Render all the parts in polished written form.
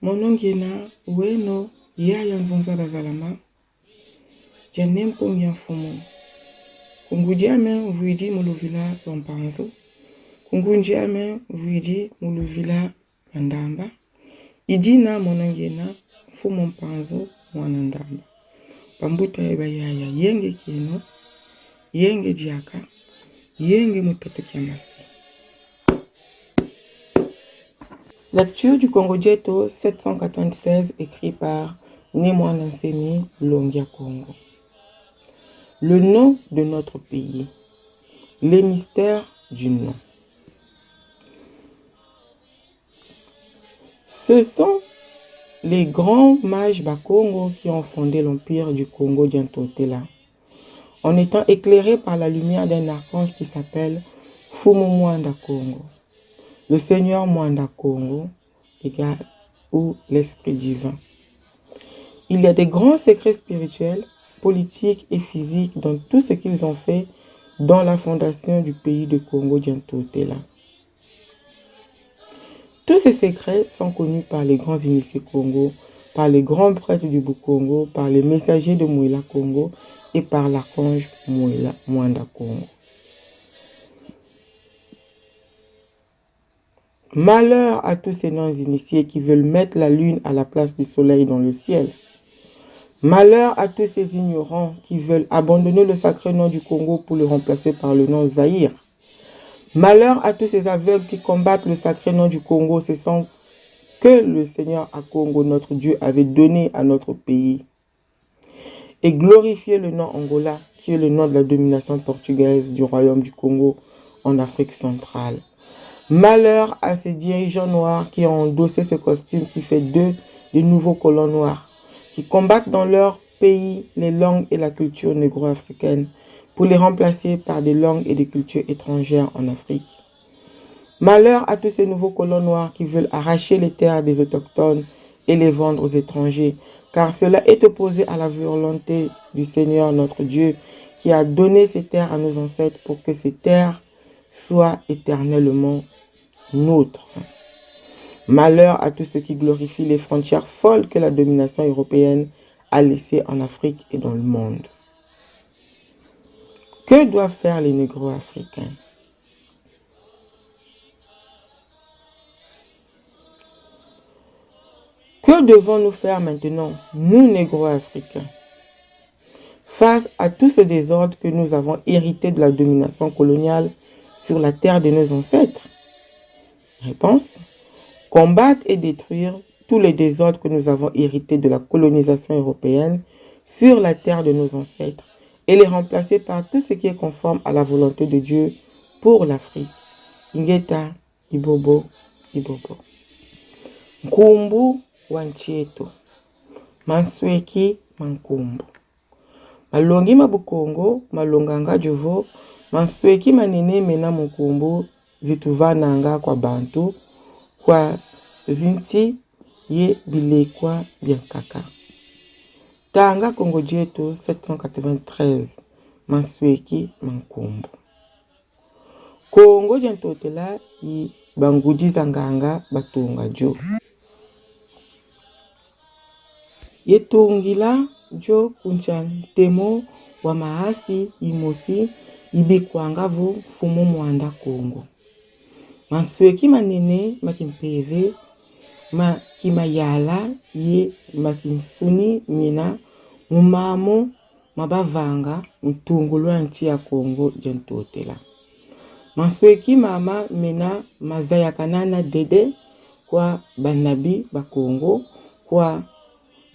monongena weno yaya nzonzala zalama janem pongya mfumu kungudiame vuidi muluvila lompanzo kungundiame vuidi muluvila mandamba idina monongena mfumu mpanzo mwana ndamba pambuta eba yaya yenge kino yenge diaka yenge mutato kiamasi. Lecture du Congo Dieto 796 écrit par Némoine Nsemi Longia Congo. Le nom de notre pays, les mystères du nom. Ce sont les grands mages Bakongo qui ont fondé l'empire du Congo Diantotela, en étant éclairés par la lumière d'un archange qui s'appelle Fumu Mwanda Congo. Le Seigneur Mwanda Congo égale ou l'Esprit divin. Il y a des grands secrets spirituels, politiques et physiques dans tout ce qu'ils ont fait dans la fondation du pays de Congo Diantotela. Tous ces secrets sont connus par les grands initiés Congo, par les grands prêtres du Bukongo, par les messagers de Mouila Congo et par l'archange Mouila Mwanda Congo. Malheur à tous ces non-initiés qui veulent mettre la lune à la place du soleil dans le ciel. Malheur à tous ces ignorants qui veulent abandonner le sacré nom du Congo pour le remplacer par le nom Zaïre. Malheur à tous ces aveugles qui combattent le sacré nom du Congo, ce sont que le Seigneur à Congo, notre Dieu, avait donné à notre pays. Et glorifier le nom Angola, qui est le nom de la domination portugaise du royaume du Congo en Afrique centrale. Malheur à ces dirigeants noirs qui ont endossé ce costume qui fait d'eux de nouveaux colons noirs, qui combattent dans leur pays les langues et la culture négro-africaine pour les remplacer par des langues et des cultures étrangères en Afrique. Malheur à tous ces nouveaux colons noirs qui veulent arracher les terres des autochtones et les vendre aux étrangers, car cela est opposé à la volonté du Seigneur notre Dieu qui a donné ces terres à nos ancêtres pour que ces terres soient éternellement nôtres. Malheur à tous ceux qui glorifient les frontières folles que la domination européenne a laissées en Afrique et dans le monde. Que doivent faire les négro-africains? Que devons-nous faire maintenant, nous négro-africains, face à tout ce désordre que nous avons hérité de la domination coloniale sur la terre de nos ancêtres? Réponse: combattre et détruire tous les désordres que nous avons hérités de la colonisation européenne sur la terre de nos ancêtres et les remplacer par tout ce qui est conforme à la volonté de Dieu pour l'Afrique. Ingeta, Ibobo, Ibobo. Nkumbu Wanchieto. Mansweki Mankumbu. Malongi Mabukongo, Malonganga Jovo, Mansweki Manene Mena Mukumbu, Zituvananga kwa Bantu, kwa Zinti Ye Bilekwa Biankaka. Tanga Congo Dieto 793, Mansweki Mankumbu. Congo Diantotela yi Bangudi Zanganga Batunga Jo. Yetungila Jo Kunchan Temo wa Maasi Imosi Ibikwangavu Fumu Mwanda Congo. Mansweki Manene Makimpeve Makimayala Ye Makinsuni Mina Mumamo Mabavanga Mtungulwa nchi ya Congo Diantotela. Mansweki Mama Mena Mazaya Kanana Dede kwa Banabi Bakongo, kwa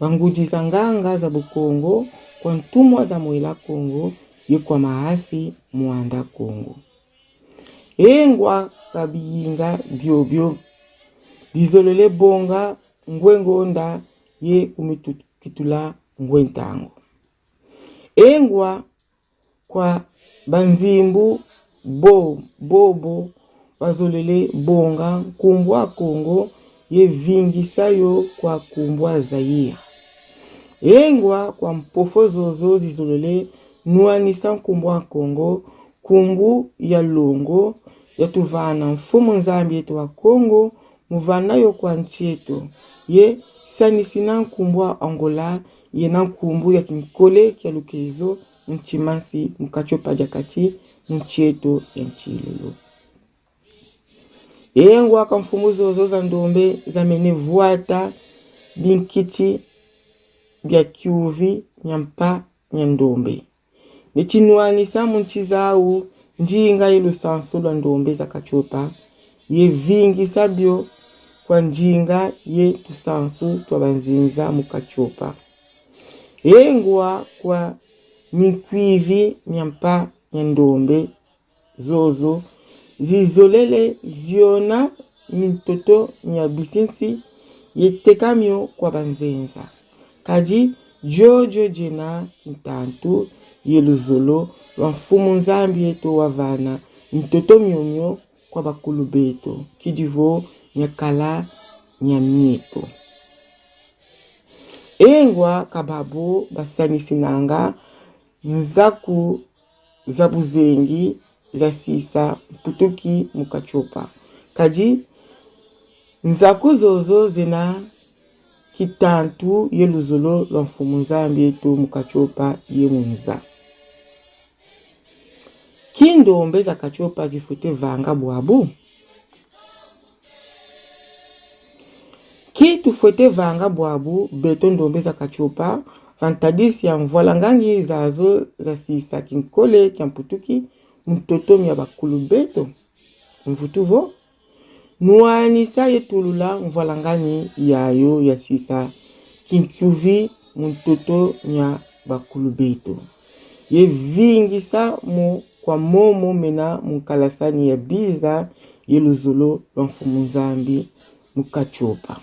Bangudi Zanganga za Bukongo, kwa Ntumwa za Mouila Congo, kwa Maasi Mwanda Congo. Engwa Kabiyinga Biobio Bizolele Bonga Ngwengonda ye Kumitula Ngwentango. Engwa kwa Banzimbu Bobo Bazolele Bonga Kumbwa Congo ye Vingisayo kwa Kumbwa Zaire. Engwa kwa Mpofo Zozo Zizolele Nuanisa Kumbwa Congo Kumbu ya Longo ya Tuvana Mfumu Nzambi yetu wa Congo muvana yo kwa nchi yetu. Ye sanisi na nkumbwa Angola, ye na nkumbu ya kinkole kia lukezo nchimasi mkachopa jakati nchi yetu ya nchilulu. Yengu waka mfumu zozo za ndombe za menevuata binkiti bya kiuvi nyampa nyandombe. Nichinuanisa munchizau njinga ilu sansu la ndombe za kachopa. Ye vingi sabio kwa njinga ye tusansu tuabanzinza mukachopa. Engwa kwa mikwivi nyampa nyandombe zozo zizolele ziona mintoto nyabisinsi yetekamyo kwa banzenza. Kaji jojo jena kintantu yeluzolo wanfumu nzambi yeto wavana mtoto myomyo kwa bakulu beto kidivo nyakala nyamieto. Engwa kababo basanisi nanga nzaku zabuzengi za sisa mputuki mukachopa. Kaji nzaku zozo zina kitantu yeluzolo lwanfumu nzambi yetu mukachopa yemunza. Kindombe za kachopa zifute vanga buabu. Ki tufute vanga buabu beto ndombe za kachopa fantadisi ya mvolangangi zazo za sisa kinkole kia mputuki mtoto mya bakulu beto. Mvutuvo nuanisa yetulula mvolangangi yayo ya sisa kinkuvi mtoto mya bakulu beto. Ye vingisa mu kwa momo mena mkalasani ya biza yeluzolo lwanfumu nzambi mukachopa.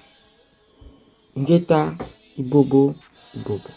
Ngeta ibobo ibobo.